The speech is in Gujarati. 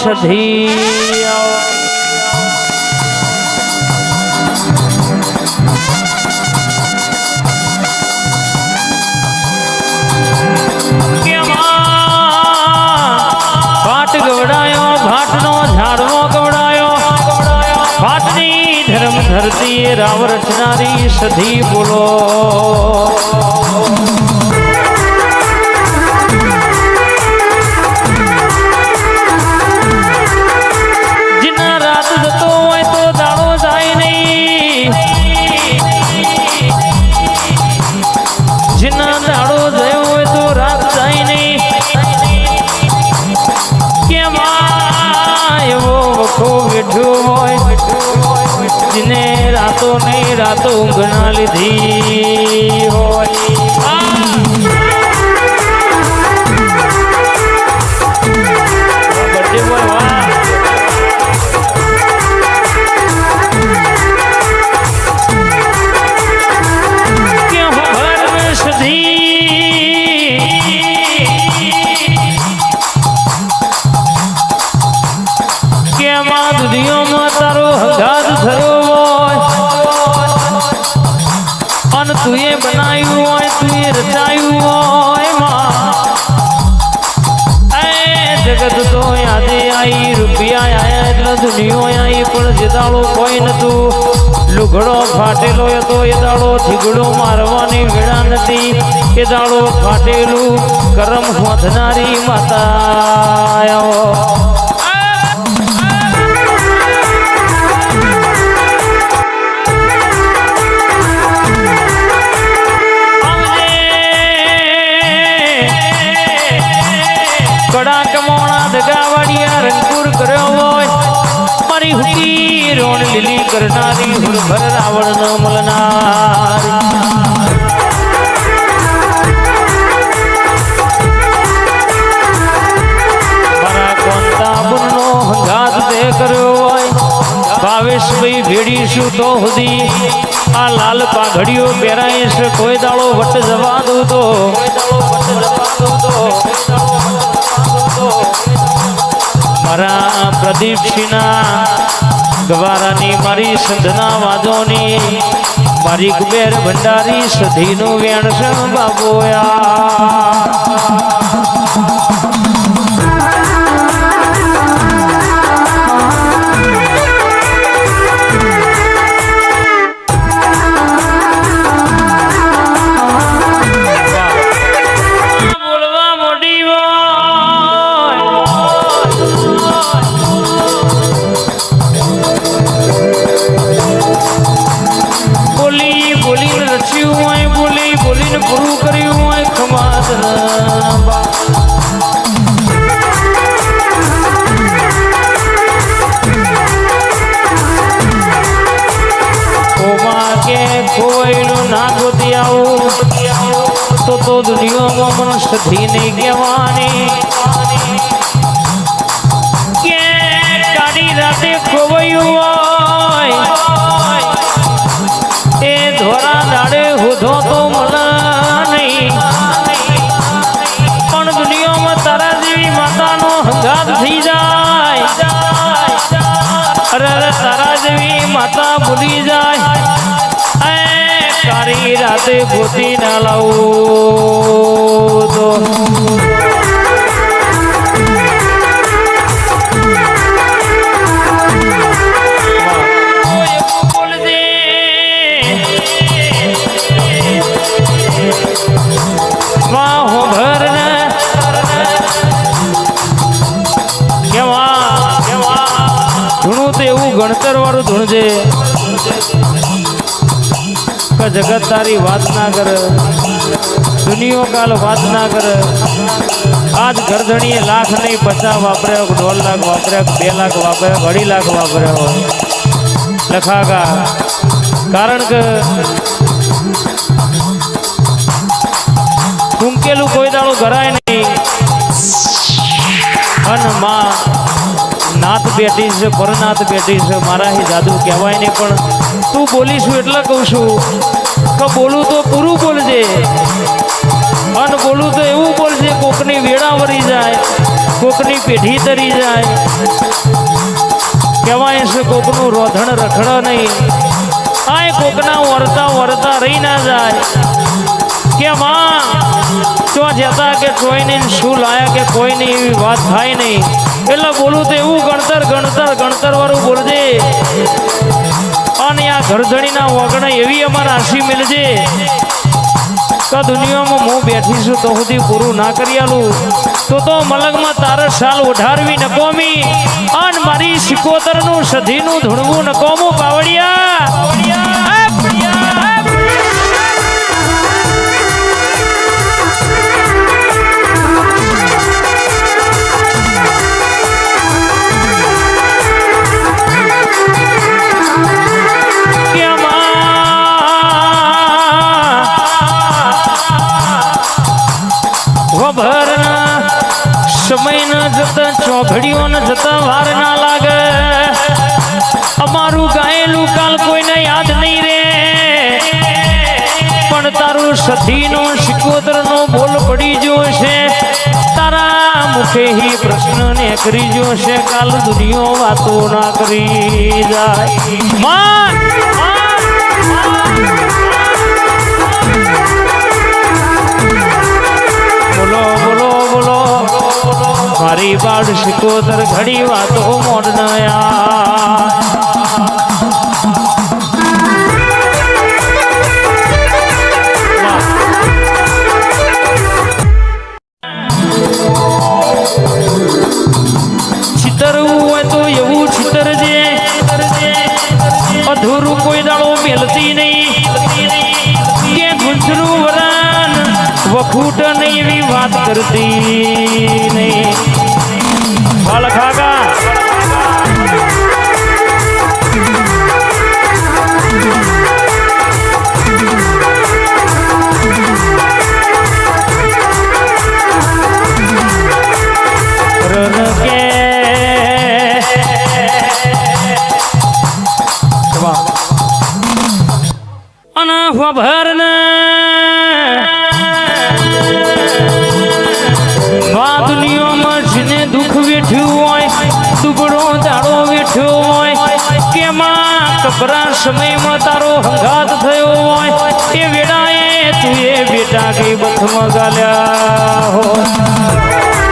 સધી ભાટ ગવડાયો ભાટનો ઝાડવો ગવડાયો ભાટની ધર્મ ધરતી રાવ રચનારી સધી બોલો જીના રાત જતો હોય તો દાડો જાય નહીં જીના દાડો જયો હોય તો રાત જાય નહીં એવો વખો બેઠો હોય જેને રાતો નહીં રાતો ઊંઘ ના લીધી હોય બર્થડે બોય વાહ કે ભર સધી કેમાં દુનિયામાં તારો હંગાત થયો હોય અને તુંએ બનાવ્યું હોય તુંએ રચાયું હોય જગત તો યાદે આવી રૂપિયા આયા એટલે દુનિયો આવી પણ જે દાડો કોઈ નતું લુગડો ફાટેલો હતો એ દાડો થીગડો મારવાની વેળા નથી એ દાડો ફાટેલું કરમ હોધનારી માતા કડા કમોણા દગાવાડિયા રંગપુર કર્યો હોય મારી હુકી રોણ લીલી કરનારી હુરભર રાવણ ન મળનાર મારા કોંતાબુરનો હંગાત તે કર્યો હોય ભાવેશભાઈ ભેડીશું તો સુધી આ લાલ પાઘડીઓ પહેરાઈશ કોઈ દાડો વટ જવા દઉં તો મારા પ્રદીપસિંહના ગવારાની મારી સંધના વાદોની મારી કુબેર ભંડારી સધીનું વેણસણ બાબોયા પૂરું કર્યું હોય ખમાત કે કોઈનું ના ગોતી આવું તો દુનિયામાં મને સધી નહીં કહેવાની કે કાળી રાતે ખોવાયું હોય એ ધોરા દાડે હોધો તો મને પણ દુનિયામાં તારા જેવી માતાનો હંગાત થઈ જાય અરે તારા જેવી માતા ભૂલી જાય કાળી રાતે ગોતી ના લાવું તો ગણતર વાળું ધૂણજે જગત તારી વાત ના કરે દુનિયો કાલ વાત ના કરે આજ ગરધણીએ લાખ નહીં 50 વાપર્યો 1.5 લાખ વાપર્યો 2 લાખ વાપર્યો 2.5 લાખ વાપર્યો હોય લખાગા કારણ કે ટૂંકેલું કોઈ દાડો ભરાય નહીં અન માં નાથ બેઠી છે પરનાથ બેઠી છે મારા હી જાદુ કહેવાય નહીં પણ તું બોલીશું એટલે કહું છું કે બોલું તો પૂરું બોલજે અન બોલું તો એવું બોલજે કોકની વેળા વળી જાય કોકની પેઢી તરી જાય કહેવાય છે કોકનું રોધણ રખડો નહીં આ કોકના વરતા વરતા રહી ના જાય કે માં તો જતા કે કોઈને શું લાયા કે કોઈની એવી વાત થાય નહીં એટલે બોલું તો એવું ગણતર ગણતર ગણતર વાળું બોલજે અને આ ઘરધણીના વગણે એવી અમારા આશી મિલજે તો દુનિયામાં હું બેઠી છું તો સુધી પૂરું ના કરી આલું તો મલગમાં તારા શાલ ઓઢારવી નકોમી અને મારી સિકોતરનું સધીનું ધૂણવું નકોમું પાવડિયા સમય ન જતા ચોઘડીઓ ન જતા વાર ના લાગે અમારું ગાયેલું કાલ કોઈને યાદ નહીં રે પણ તારું સધીનો સિકોતરનો બોલ પડી જોશે તારા મુખે હી પ્રશ્ન ને કરી જોશે કાલ દુનિયો વાતો ના કરી જાય માં બોલો બોલો બોલો મારી બાળ સિકોતર ઘડી વાતો મોડ નયા છિતરવું હોય તો એવું છિતરજે અધૂરું કોઈ દાડો મેલતી નહીં કે ગુંજરું વરાન વખૂટ નહીં એવી વાત કરતી નહીં વાલ ખાગા રન કે અન ભરન દુનિયામાં જેને દુઃખ વેઠ્યું હોય દુબળો દાડો વેઠ્યો હોય કે માં કપરા સમયમાં તારો હંગાત થયો હોય એ વેળાએ તું એ બેટા કઈ બથમાં ગાલ્યા હોય